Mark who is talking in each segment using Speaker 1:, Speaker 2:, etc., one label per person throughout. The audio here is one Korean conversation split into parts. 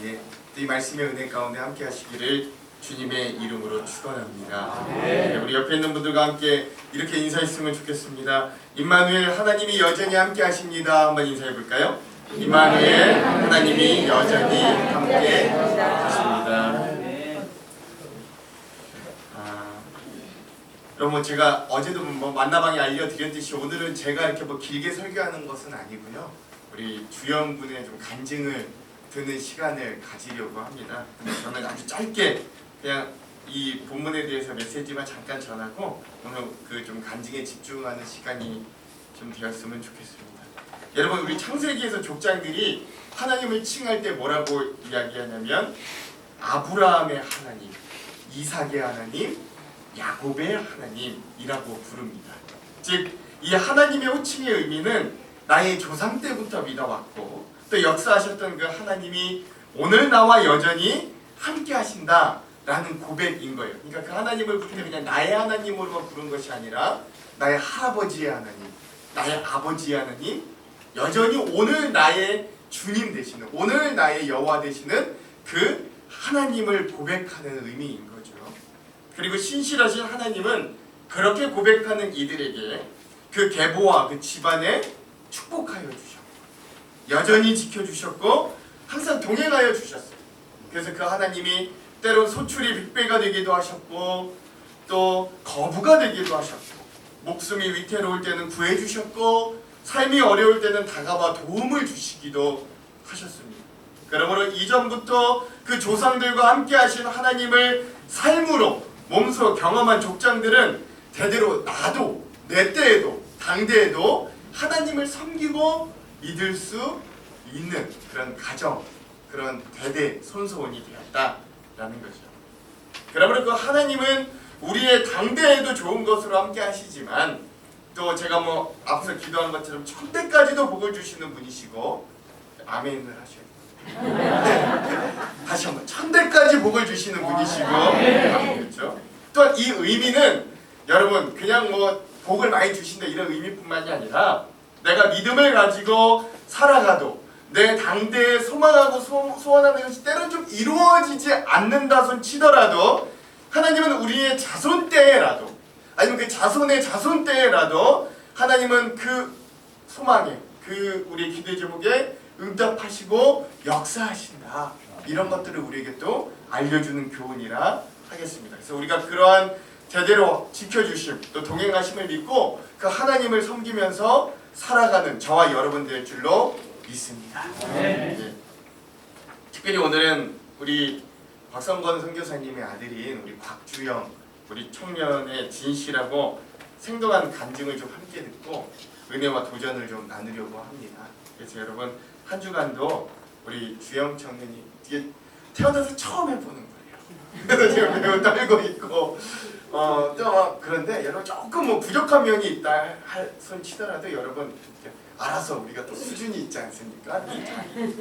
Speaker 1: 예, 이 말씀의 은혜 가운데 함께 하시기를 주님의 이름으로 축원합니다. 우리 옆에 있는 분들과 함께 이렇게 인사했으면 좋겠습니다. 임마누엘 하나님이 여전히 함께 하십니다. 한번 인사해 볼까요? 임마누엘 하나님이 여전히 함께 하십니다. 여러분, 제가 어제도 만나방에 알려드렸듯이 오늘은 제가 이렇게 길게 설교하는 것은 아니고요. 우리 주영분의 좀 간증을 듣는 시간을 가지려고 합니다. 근데 저는 아주 짧게 그냥 이 본문에 대해서 메시지만 잠깐 전하고 오늘 그 좀 간증에 집중하는 시간이 좀 되었으면 좋겠습니다. 여러분, 우리 창세기에서 족장들이 하나님을 칭할 때 뭐라고 이야기하냐면 아브라함의 하나님, 이삭의 하나님, 야곱의 하나님이라고 부릅니다. 즉, 이 하나님의 호칭의 의미는 나의 조상 때부터 믿어왔고 또 역사하셨던 그 하나님이 오늘 나와 여전히 함께 하신다라는 고백인 거예요. 그러니까 그 하나님을 부를 때 그냥 나의 하나님으로만 부른 것이 아니라 나의 할아버지의 하나님, 나의 아버지의 하나님, 여전히 오늘 나의 주님 되시는, 오늘 나의 여호와 되시는 그 하나님을 고백하는 의미인 거죠. 그리고 신실하신 하나님은 그렇게 고백하는 이들에게 그 계보와 그 집안에 축복하여 주셨고 여전히 지켜주셨고 항상 동행하여 주셨어요. 그래서 그 하나님이 때론 소출이 빅배가 되기도 하셨고 또 거부가 되기도 하셨고 목숨이 위태로울 때는 구해주셨고 삶이 어려울 때는 다가와 도움을 주시기도 하셨습니다. 그러므로 이전부터 그 조상들과 함께 하신 하나님을 삶으로 몸소 경험한 족장들은 대대로 나도 내 때에도 당대에도 하나님을 섬기고 믿을 수 있는 그런 가정, 그런 대대 손소원이 되었다라는 거죠. 그러므로 그 하나님은 우리의 당대에도 좋은 것으로 함께 하시지만 또 제가 앞서 기도한 것처럼 천대까지도 복을 주시는 분이시고 아멘을 하셔야 돼요. 다시 한번 천대까지 복을 주시는 분이시고 그렇죠? 또한 이 의미는 여러분 그냥 복을 많이 주신다 이런 의미뿐만이 아니라 내가 믿음을 가지고 살아가도 내 당대에 소망하고 소원하는 것이 때론 좀 이루어지지 않는다 손 치더라도 하나님은 우리의 자손 때에라도 아니면 그 자손의 자손 때에라도 하나님은 그 소망에 그 우리의 기대 제목에 응답하시고 역사하신다. 이런 것들을 우리에게 또 알려주는 교훈이라 하겠습니다. 그래서 우리가 그러한 제대로 지켜주심 또 동행하심을 믿고 그 하나님을 섬기면서 살아가는 저와 여러분 될 줄로 믿습니다. 네. 특별히 오늘은 우리 박성건 선교사님의 아들인 우리 곽주영 우리 청년의 진실하고 생동한 간증을 좀 함께 듣고 은혜와 도전을 좀 나누려고 합니다. 그래서 여러분 한 주간도 우리 주영 청년이 이게 태어나서 처음 해보는 거예요. 그래서 지금 매우 떨고 있고 또 그런데 여러분 조금 부족한 면이 있다 할 손 치더라도 여러분 알아서 우리가 또 수준이 있지 않습니까?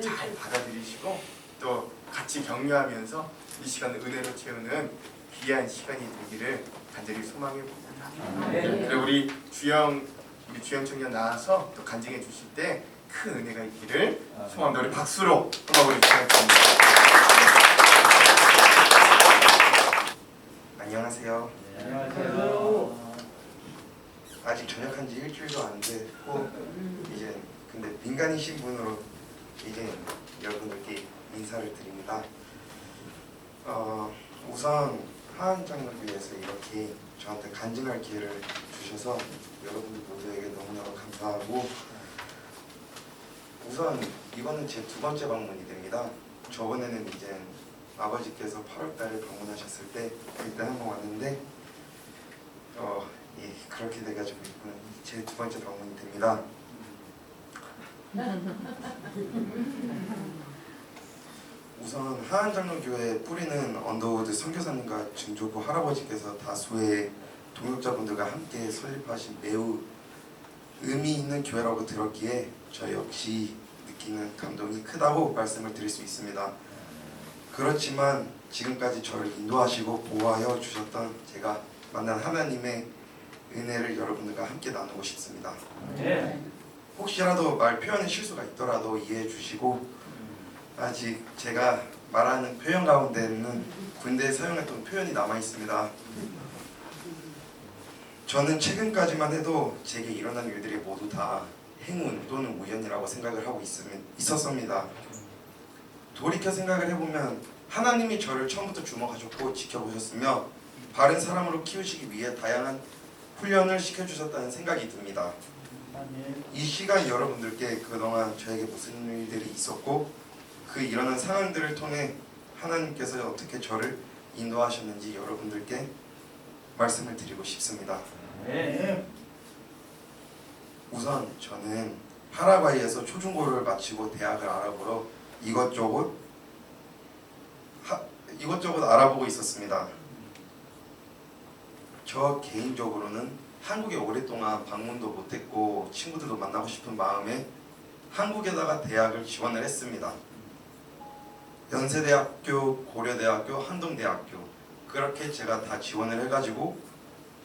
Speaker 1: 잘 받아들이시고 또 같이 격려하면서 이 시간을 은혜로 채우는 귀한 시간이 되기를 간절히 소망해 봅니다. 그리고 우리 주영 청년 나와서 또 간증해 주실 때 큰 은혜가 있기를 소망합니다. 우리 박수로 한번 우리 주영 청년. 안녕하세요.
Speaker 2: 안녕하세요.
Speaker 3: 아직 전역한 지 일주일도 안 됐고 이제 근데 민간이신 분으로 이제 여러분들께 인사를 드립니다. 우선 하한장로교회에서 이렇게 저한테 간증할 기회를 주셔서 여러분들 모두에게 너무너무 감사하고 우선 이번은 제 두 번째 방문이 됩니다. 저번에는 이제 아버지께서 8월달에 방문하셨을 때 그때 한번 왔는데 그렇게 돼가지고 이번은 제 두 번째 방문이 됩니다. 우선 하한장로교회 뿌리는 언더우드 선교사님과 증조부 할아버지께서 다수의 동역자분들과 함께 설립하신 매우 의미 있는 교회라고 들었기에 저 역시 느끼는 감동이 크다고 말씀을 드릴 수 있습니다. 그렇지만 지금까지 저를 인도하시고 보호하여 주셨던 제가 만난 하나님의 은혜를 여러분들과 함께 나누고 싶습니다. 혹시라도 말 표현에 실수가 있더라도 이해해 주시고 아직 제가 말하는 표현 가운데는 군대에 사용했던 표현이 남아 있습니다. 저는 최근까지만 해도 제게 일어난 일들이 모두 다 행운 또는 우연이라고 생각을 하고 있었습니다. 돌이켜 생각을 해보면 하나님이 저를 처음부터 주목하셨고 지켜보셨으며 바른 사람으로 키우시기 위해 다양한 훈련을 시켜주셨다는 생각이 듭니다. 이 시간 여러분들께 그동안 저에게 무슨 일들이 있었고 그 일어난 상황들을 통해 하나님께서 어떻게 저를 인도하셨는지 여러분들께 말씀을 드리고 싶습니다. 우선 저는 파라과이에서 초중고를 마치고 대학을 알아보러 이것저것 알아보고 있었습니다. 저 개인적으로는 한국에 오랫동안 방문도 못했고 친구들도 만나고 싶은 마음에 한국에다가 대학을 지원을 했습니다. 연세대학교, 고려대학교, 한동대학교 그렇게 제가 다 지원을 해가지고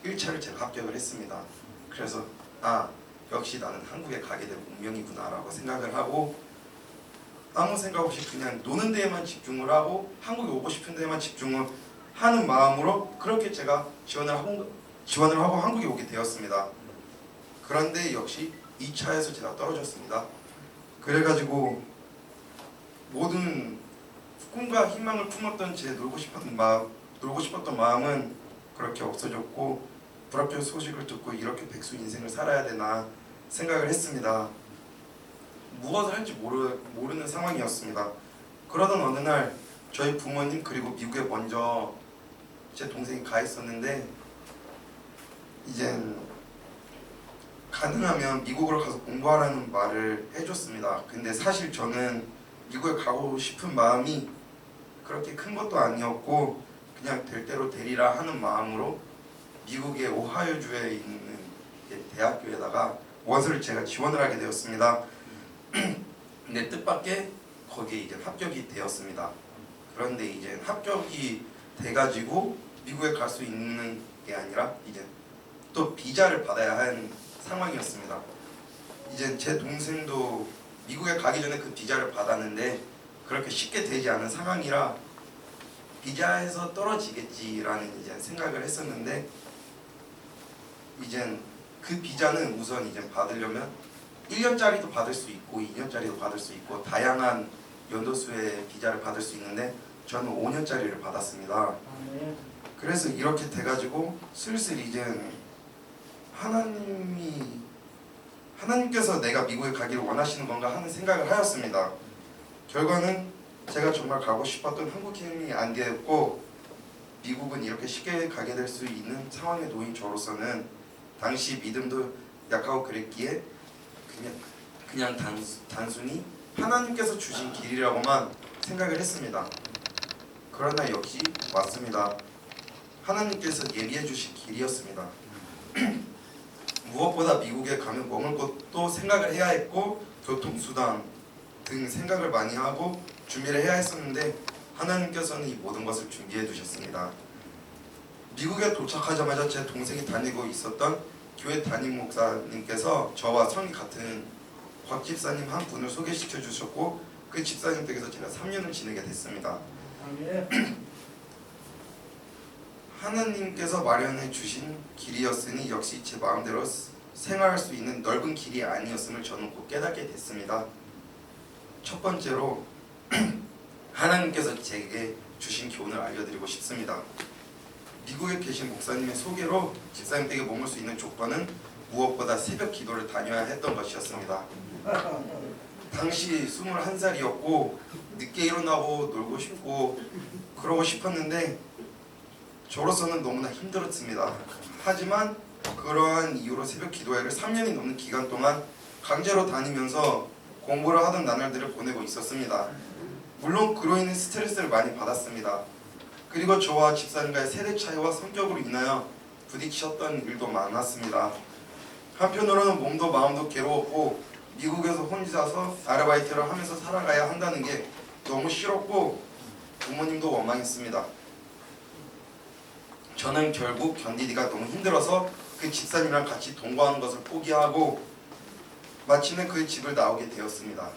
Speaker 3: 1차를 제가 합격을 했습니다. 그래서 역시 나는 한국에 가게 될 운명이구나 라고 생각을 하고 아무 생각 없이 그냥 노는 데에만 집중을 하고 한국에 오고 싶은 데에만 집중을 하는 마음으로 그렇게 제가 지원을 하고 한국에 오게 되었습니다. 그런데 역시 2차에서 제가 떨어졌습니다. 그래가지고 모든 꿈과 희망을 품었던 제 놀고 싶었던 마음은 그렇게 없어졌고 불합격 소식을 듣고 이렇게 백수 인생을 살아야 되나 생각을 했습니다. 무엇을 할지 모르는 상황이었습니다. 그러던 어느 날 저희 부모님 그리고 미국에 먼저 제 동생이 가 있었는데 이젠 가능하면 미국으로 가서 공부하라는 말을 해줬습니다. 근데 사실 저는 미국에 가고 싶은 마음이 그렇게 큰 것도 아니었고 그냥 될 대로 되리라 하는 마음으로 미국의 오하이오주에 있는 대학교에다가 원서를 제가 지원을 하게 되었습니다. 근데 뜻밖의 거기에 이제 합격이 되었습니다. 그런데 이제 합격이 돼가지고 미국에 갈 수 있는 게 아니라 이제 또 비자를 받아야 하는 상황이었습니다. 이제 제 동생도 미국에 가기 전에 그 비자를 받았는데 그렇게 쉽게 되지 않은 상황이라 비자에서 떨어지겠지라는 이제 생각을 했었는데 이젠 그 비자는 우선 이제 받으려면 1년짜리도 받을 수 있고 2년짜리도 받을 수 있고 다양한 연도수의 비자를 받을 수 있는데 저는 5년짜리를 받았습니다. 그래서 이렇게 돼가지고 슬슬 이젠 하나님께서 내가 미국에 가기를 원하시는 건가 하는 생각을 하였습니다. 결과는 제가 정말 가고 싶었던 한국행이 안 되었고 미국은 이렇게 쉽게 가게 될 수 있는 상황에 놓인 저로서는 당시 믿음도 약하고 그랬기에 그냥 단순히 하나님께서 주신 길이라고만 생각을 했습니다. 그러나 역시 맞습니다. 하나님께서 예비해 주신 길이었습니다. 무엇보다 미국에 가면 머물 것도 생각을 해야 했고 교통수단 등 생각을 많이 하고 준비를 해야 했었는데 하나님께서는 이 모든 것을 준비해 두셨습니다. 미국에 도착하자마자 제 동생이 다니고 있었던 교회 담임 목사님께서 저와 성이 같은 곽 집사님 한 분을 소개시켜 주셨고 그 집사님 댁에서 제가 3년을 지내게 됐습니다. 하나님께서 마련해 주신 길이었으니 역시 제 마음대로 생활할 수 있는 넓은 길이 아니었음을 저는 곧 깨닫게 됐습니다. 첫 번째로 하나님께서 제게 주신 교훈을 알려드리고 싶습니다. 미국에 계신 목사님의 소개로 집사님 댁에 머물 수 있는 조건은 무엇보다 새벽 기도를 다녀야 했던 것이었습니다. 당시 21살이었고 늦게 일어나고 놀고 싶고 그러고 싶었는데 저로서는 너무나 힘들었습니다. 하지만 그러한 이유로 새벽 기도회를 3년이 넘는 기간 동안 강제로 다니면서 공부를 하던 나날들을 보내고 있었습니다. 물론 그로 인해 스트레스를 많이 받았습니다. 그리고 저와 집사님과의 세대 차이와 성격으로 인하여 부딪혔던 일도 많았습니다. 한편으로는 몸도 마음도 괴로웠고 미국에서 혼자서 아르바이트를 하면서 살아가야 한다는 게 너무 싫었고 부모님도 원망했습니다. 저는 결국 견디기가 너무 힘들어서 그 집사님이랑 같이 동거하는 것을 포기하고 마침내 그 집을 나오게 되었습니다.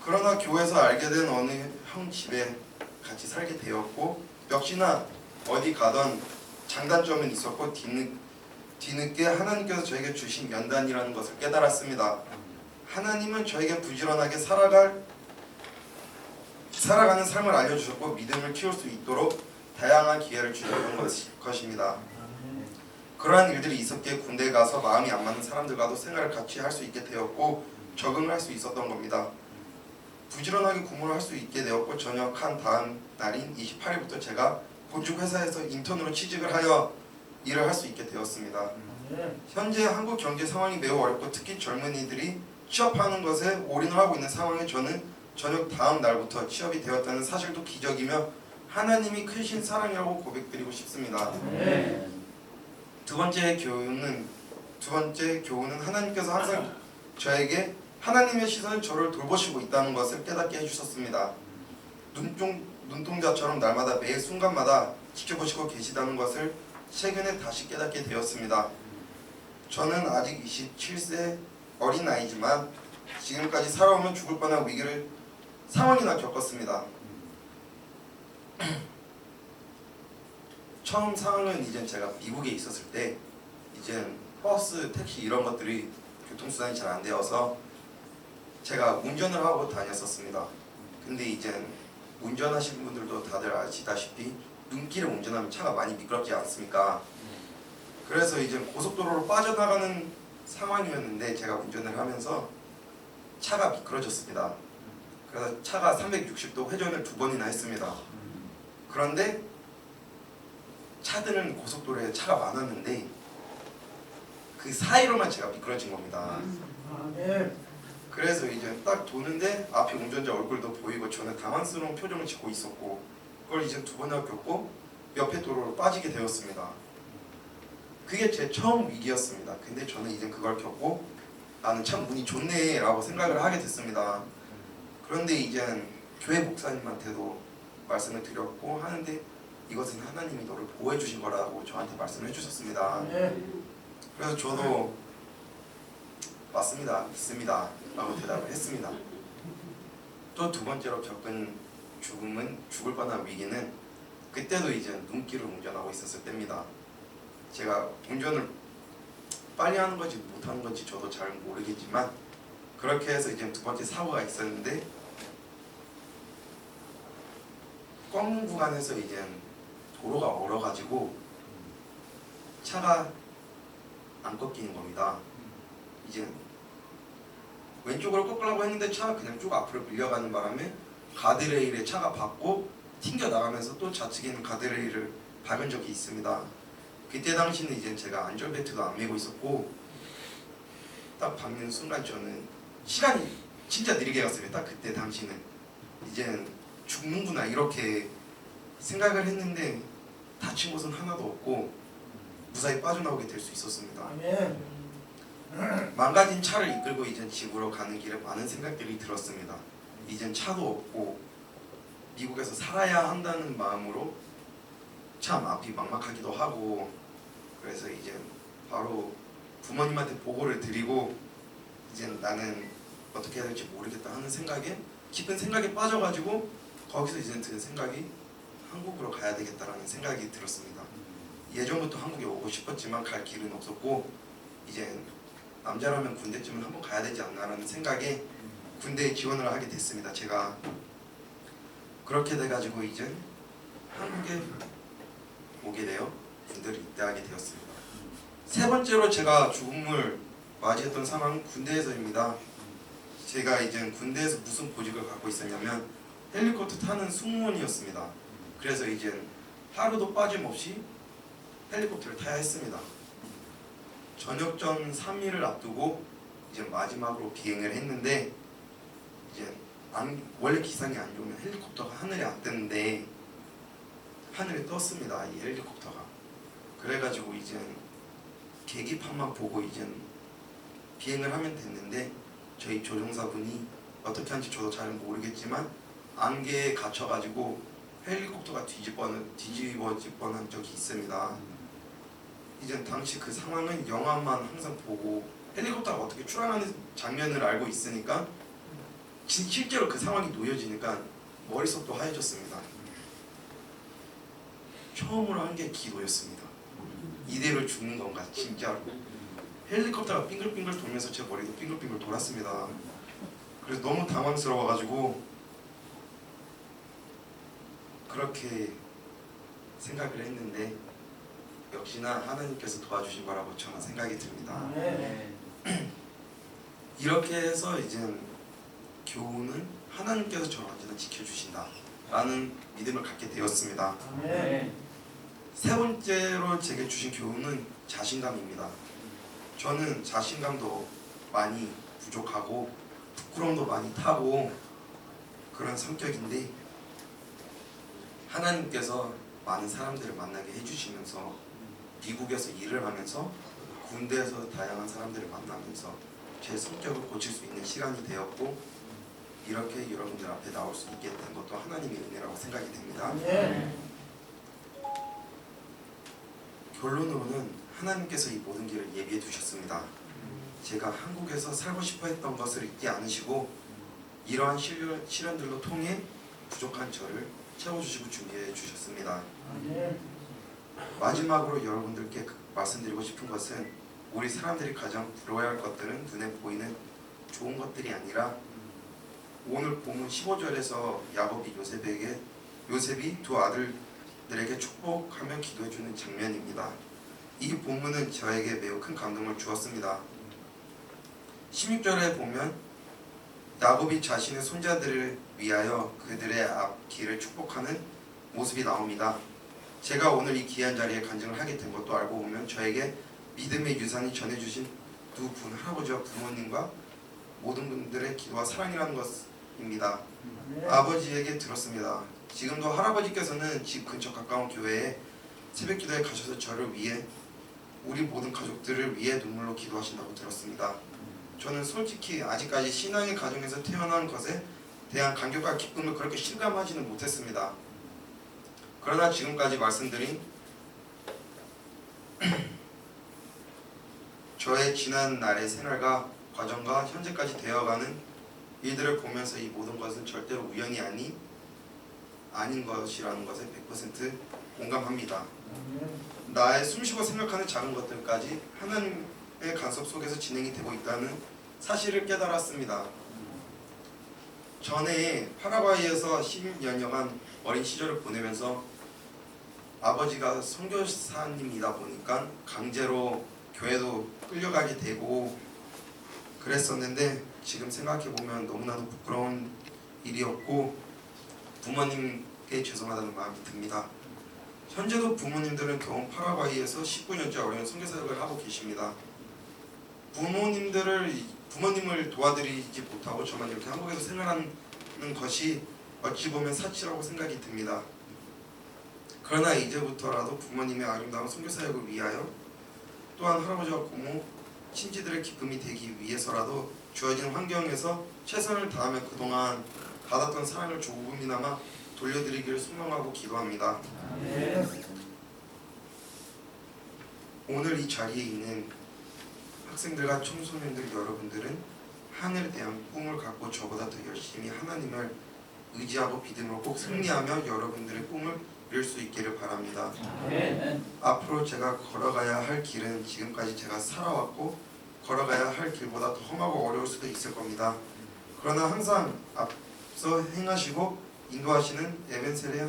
Speaker 3: 그러나 교회에서 알게 된 어느 형 집에 같이 살게 되었고 역시나 어디 가던 장단점은 있었고 뒤늦게 하나님께서 저에게 주신 연단이라는 것을 깨달았습니다. 하나님은 저에게 부지런하게 살아가는 삶을 알려주셨고 믿음을 키울 수 있도록 다양한 기회를 주셨던 것입니다. 그러한 일들이 있었기에 군대에 가서 마음이 안 맞는 사람들과도 생활을 같이 할 수 있게 되었고 적응을 할 수 있었던 겁니다. 부지런하게 구문을 할 수 있게 되었고 전역한 다음 날인 28일부터 제가 본직 회사에서 인턴으로 취직을 하여 일을 할 수 있게 되었습니다. 현재 한국 경제 상황이 매우 어렵고 특히 젊은이들이 취업하는 것에 올인을 하고 있는 상황에 저는 저녁 다음 날부터 취업이 되었다는 사실도 기적이며 하나님이 크신 사랑이라고 고백드리고 싶습니다. 두 번째 교훈은 하나님께서 항상 저에게 하나님의 시선은 저를 돌보시고 있다는 것을 깨닫게 해주셨습니다. 눈동자처럼 날마다 매 순간마다 지켜보시고 계시다는 것을 최근에 다시 깨닫게 되었습니다. 저는 아직 27세 어린아이지만 지금까지 살아오면 죽을 뻔한 상황이나 겪었습니다. 처음 상황은 이제 제가 미국에 있었을 때 이제 버스, 택시 이런 것들이 교통수단이 잘 안 되어서 제가 운전을 하고 다녔었습니다. 근데 이제 운전하시는 분들도 다들 아시다시피 눈길에 운전하면 차가 많이 미끄럽지 않습니까? 그래서 이제 고속도로로 빠져나가는 상황이었는데 제가 운전을 하면서 차가 미끄러졌습니다. 그래서 차가 360도 회전을 2번이나 했습니다. 그런데 차들은 고속도로에 차가 많았는데 그 사이로만 제가 미끄러진 겁니다. 그래서 이제 딱 도는데 앞에 운전자 얼굴도 보이고 저는 당황스러운 표정을 짓고 있었고 그걸 이제 2번이나 겪고 옆에 도로로 빠지게 되었습니다. 그게 제 처음 위기였습니다. 근데 저는 이제 그걸 겪고 나는 참 운이 좋네 라고 생각을 하게 됐습니다. 그런데 이제 교회 목사님한테도 말씀을 드렸고 하는데 이것은 하나님이 너를 보호해 주신 거라고 저한테 말씀을 해주셨습니다. 그래서 저도 맞습니다, 믿습니다 라고 대답을 했습니다. 또 두 번째로 겪은 죽을 뻔한 위기는 그때도 이제 눈길을 운전하고 있었을 때입니다. 제가 운전을 빨리 하는 건지 못하는 건지 저도 잘 모르겠지만 그렇게 해서 이제 두 번째 사고가 있었는데 꽝 구간에서 이제 도로가 얼어가지고 차가 안 꺾이는 겁니다. 이제 왼쪽으로 꺾으려고 했는데 차가 그냥 쭉 앞으로 밀려가는 바람에 가드레일에 차가 밟고 튕겨 나가면서 또 좌측에 있는 가드레일을 밟은 적이 있습니다. 그때 당시는 이제 제가 안전벨트도 안 매고 있었고 딱 밟는 순간 저는 시간이 진짜 느리게 갔어요. 딱 그때 당시는 이제 죽는구나 이렇게 생각을 했는데 다친 곳은 하나도 없고 무사히 빠져나오게 될 수 있었습니다. 망가진 차를 이끌고 이제 집으로 가는 길에 많은 생각들이 들었습니다. 이젠 차도 없고 미국에서 살아야 한다는 마음으로 참 앞이 막막하기도 하고 그래서 이제 바로 부모님한테 보고를 드리고 이제 나는 어떻게 해야 될지 모르겠다 하는 생각에 깊은 생각에 빠져가지고 거기서 이제 든 생각이 한국으로 가야 되겠다라는 생각이 들었습니다. 예전부터 한국에 오고 싶었지만 갈 길은 없었고 이제 남자라면 군대쯤은 한번 가야 되지 않나라는 생각에 군대에 지원을 하게 됐습니다. 제가 그렇게 돼가지고 이제 한국에 오게 되어 군대를 입대하게 되었습니다. 세 번째로 제가 죽음을 맞이했던 상황은 군대에서입니다. 제가 이제 군대에서 무슨 보직을 갖고 있었냐면 헬리콥터 타는 승무원이었습니다. 그래서 이제 하루도 빠짐없이 헬리콥터를 타야 했습니다. 저녁전 3일을 앞두고 이제 마지막으로 비행을 했는데 이제 원래 기상이 안 좋으면 헬리콥터가 하늘에 안 뜨는데 하늘에 떴습니다. 이 헬리콥터가. 그래가지고 이제 계기판만 보고 이제 비행을 하면 됐는데 저희 조종사분이 어떻게 하는지 저도 잘 모르겠지만 안개에 갇혀가지고 헬리콥터가 뒤집어질 뻔한 적이 있습니다. 이제 당시 그 상황은 영화만 항상 보고 헬리콥터가 어떻게 출항하는 장면을 알고 있으니까 실제로 그 상황이 놓여지니까 머릿속도 하얘졌습니다. 처음으로 한 게 기도였습니다. 이대로 죽는 건가 진짜로. 헬리콥터가 빙글빙글 돌면서 제 머리도 빙글빙글 돌았습니다. 그래서 너무 당황스러워가지고 그렇게 생각을 했는데 역시나 하나님께서 도와주신 거라고 저는 생각이 듭니다. 이렇게 해서 이제 교훈은 하나님께서 저를 언제나 지켜주신다 라는 믿음을 갖게 되었습니다. 세 번째로 제게 주신 교훈은 자신감입니다. 저는 자신감도 많이 부족하고 부끄러움도 많이 타고 그런 성격인데 하나님께서 많은 사람들을 만나게 해주시면서 미국에서 일을 하면서 군대에서 다양한 사람들을 만나면서 제 성격을 고칠 수 있는 시간이 되었고 이렇게 여러분들 앞에 나올 수 있게 된 것도 하나님의 은혜라고 생각이 됩니다. 결론으로는 하나님께서 이 모든 길을 예비해 두셨습니다. 제가 한국에서 살고 싶어 했던 것을 잊지 않으시고 이러한 시련들로 통해 부족한 저를 채워주시고 준비해 주셨습니다. 마지막으로 여러분들께 말씀드리고 싶은 것은 우리 사람들이 가장 부러워할 것들은 눈에 보이는 좋은 것들이 아니라 오늘 본문 15절에서 야곱이 요셉이 두 아들들에게 축복하며 기도해주는 장면입니다. 이 본문은 저에게 매우 큰 감동을 주었습니다. 16절에 보면 야곱이 자신의 손자들을 위하여 그들의 앞길을 축복하는 모습이 나옵니다. 제가 오늘 이 귀한 자리에 간증을 하게 된 것도 알고 보면 저에게 믿음의 유산이 전해주신 두 분 할아버지와 부모님과 모든 분들의 기도와 사랑이라는 것입니다. 아버지에게 들었습니다. 지금도 할아버지께서는 집 근처 가까운 교회에 새벽 기도에 가셔서 저를 위해 우리 모든 가족들을 위해 눈물로 기도하신다고 들었습니다. 저는 솔직히 아직까지 신앙의 가정에서 태어난 것에 대한 감격과 기쁨을 그렇게 실감하지는 못했습니다. 그러나 지금까지 말씀드린 저의 지난 날의 생활과 과정과 현재까지 되어가는 일들을 보면서 이 모든 것은 절대로 우연이 아닌 것이라는 것에 100% 공감합니다. 나의 숨쉬고 생각하는 작은 것들까지 하나님의 간섭 속에서 진행이 되고 있다는 사실을 깨달았습니다. 전에 파라과이에서 10년여간 어린 시절을 보내면서 아버지가 선교사님이다 보니까 강제로 교회도 끌려가게 되고 그랬었는데 지금 생각해보면 너무나도 부끄러운 일이었고 부모님께 죄송하다는 마음이 듭니다. 현재도 부모님들은 겨우 파라과이에서 19년째 어려운 선교사역을 하고 계십니다. 부모님을 도와드리지 못하고 저만 이렇게 한국에서 생활하는 것이 어찌 보면 사치라고 생각이 듭니다. 그러나 이제부터라도 부모님의 아름다운 선교사역을 위하여 또한 할아버지와 고모, 친지들의 기쁨이 되기 위해서라도 주어진 환경에서 최선을 다하며 그동안 받았던 사랑을 조금이나마 돌려드리기를 소망하고 기도합니다. 오늘 이 자리에 있는 학생들과 청소년들 여러분들은 하늘에 대한 꿈을 갖고 저보다 더 열심히 하나님을 의지하고 믿음으로 꼭 승리하며 여러분들의 꿈을 이룰 수 있기를 바랍니다. 앞으로 제가 걸어가야 할 길은 지금까지 제가 살아왔고 걸어가야 할 길보다 더 험하고 어려울 수도 있을 겁니다. 그러나 항상 앞서 행하시고 인도하시는 에벤셀의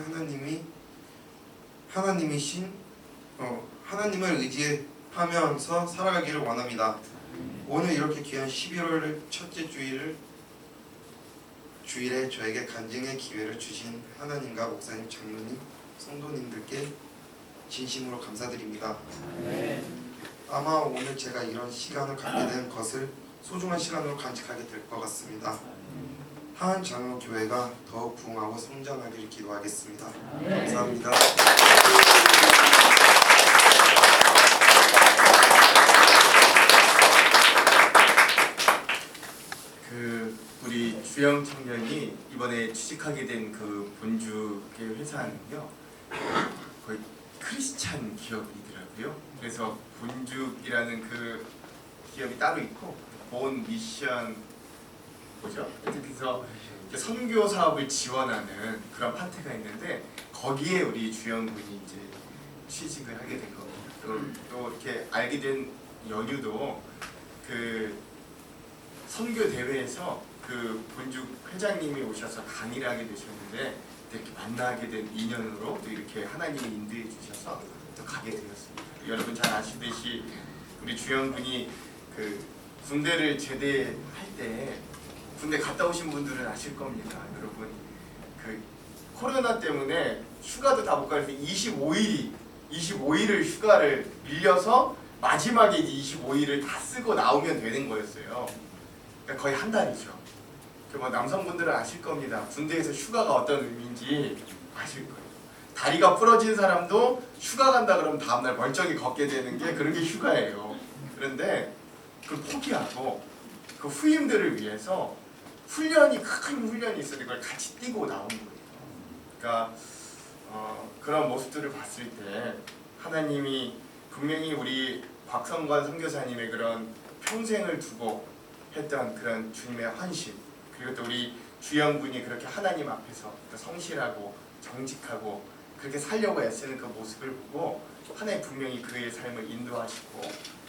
Speaker 3: 하나님을 의지하면서 살아가기를 원합니다. 오늘 이렇게 귀한 11월 첫째 주일에 저에게 간증의 기회를 주신 하나님과 목사님, 장로님, 성도님들께 진심으로 감사드립니다. 아마 오늘 제가 이런 시간을 갖게 된 것을 소중한 시간으로 간직하게 될 것 같습니다. 하은장로교회가 더욱 부흥하고 성장하기를 기도하겠습니다. 감사합니다.
Speaker 1: 우리 주영 청년이 이번에 취직하게 된 그 본주의 회사는요 거의 크리스찬 기업이더라고요. 그래서 본죽이라는 그 기업이 따로 있고 본 미션 보죠. 그래서 이제 선교 사업을 지원하는 그런 파트가 있는데 거기에 우리 주영군이 이제 취직을 하게 된 겁니다. 또 이렇게 알게 된 연유도 그 선교 대회에서 그 본죽 회장님이 오셔서 강의를 하게 되셨는데 이렇게 만나게 된 인연으로 또 이렇게 하나님이 인도해 주셔서 또 가게 되었습니다. 여러분 잘 아시듯이 우리 주영군이 그 군대를 제대할 때 군대 갔다 오신 분들은 아실 겁니다. 여러분 그 코로나 때문에 휴가도 다 못 가서 25일을 휴가를 밀려서 마지막에 이제 25일을 다 쓰고 나오면 되는 거였어요. 그러니까 거의 한 달이죠. 뭐 남성분들은 아실 겁니다. 군대에서 휴가가 어떤 의미인지 아실 거예요. 다리가 부러진 사람도 휴가 간다 그러면 다음날 멀쩡히 걷게 되는 게 그런 게 휴가예요. 그런데 그걸 포기하고 그 후임들을 위해서 훈련이 큰 훈련이 있어서 이걸 같이 뛰고 나온 거예요. 그러니까 그런 모습들을 봤을 때 하나님이 분명히 우리 곽성관 선교사님의 그런 평생을 두고 했던 그런 주님의 헌신, 그리고 또 우리 주영군이 그렇게 하나님 앞에서 성실하고 정직하고 그렇게 살려고 애쓰는 그 모습을 보고 하나님 분명히 그의 삶을 인도하시고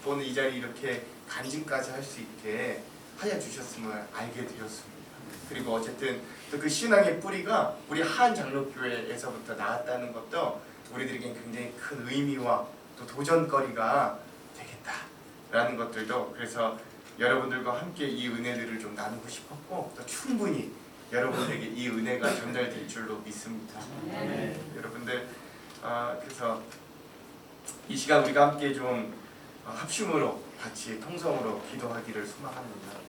Speaker 1: 또 오늘 이 자리 이렇게 간증까지 할 수 있게 하여 주셨음을 알게 되었습니다. 그리고 어쨌든 또 그 신앙의 뿌리가 우리 하안 장로교회에서부터 나왔다는 것도 우리들에겐 굉장히 큰 의미와 또 도전거리가 되겠다라는 것들도, 그래서 여러분들과 함께 이 은혜들을 좀 나누고 싶었고 또 충분히 여러분에게 이 은혜가 전달될 줄로 믿습니다. 여러분들 그래서 이 시간 우리가 함께 좀 합심으로 같이 통성으로 기도하기를 소망합니다.